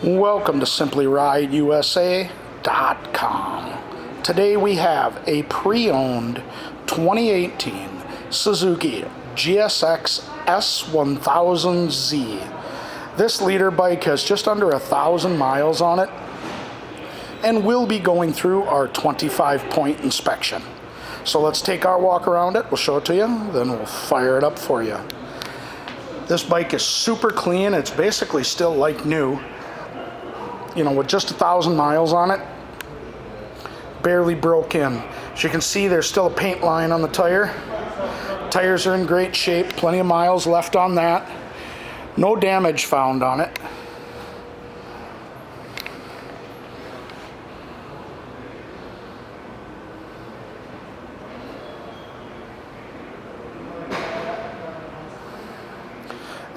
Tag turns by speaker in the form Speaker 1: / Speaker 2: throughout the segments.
Speaker 1: Welcome to SimplyRideUSA.com. Today we have a pre-owned 2018 Suzuki GSX S1000Z. This leader bike has just under 1,000 miles on it and will be going through our 25-point inspection. So let's take our walk around it, we'll show it to you, then we'll fire it up for you. This bike is super clean, it's basically still like new. You know, with just 1,000 miles on it, barely broke in. As you can see, there's still a paint line on the tire. Tires are in great shape, plenty of miles left on that. No damage found on it.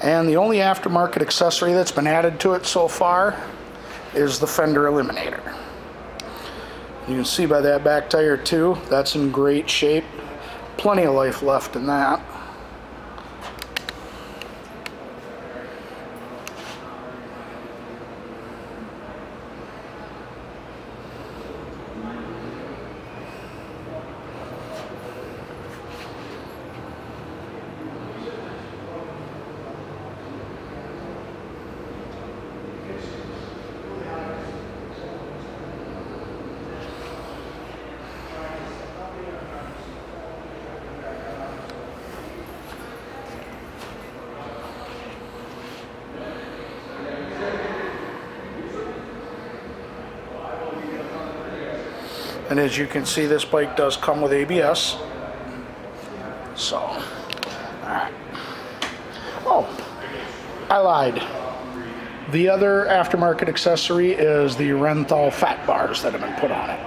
Speaker 1: And the only aftermarket accessory that's been added to it so far is the fender eliminator. You can see by that back tire too, that's in great shape. Plenty of life left in that. And as you can see, this bike does come with ABS. So, alright. Oh, I lied. The other aftermarket accessory is the Renthal fat bars that have been put on it.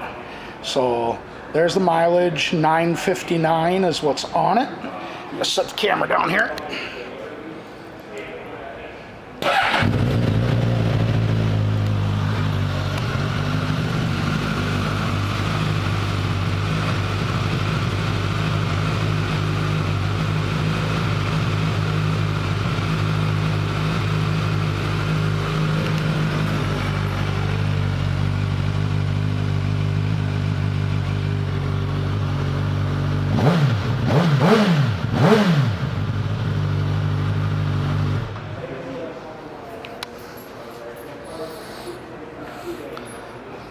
Speaker 1: So, there's the mileage, 959 is what's on it. I'm gonna set the camera down here.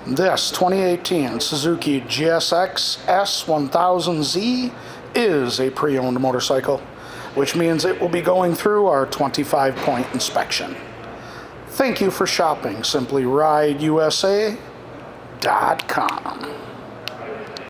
Speaker 1: This 2018 Suzuki GSX S1000Z is a pre-owned motorcycle, which means it will be going through our 25-point inspection. Thank you for shopping SimplyRideUSA.com.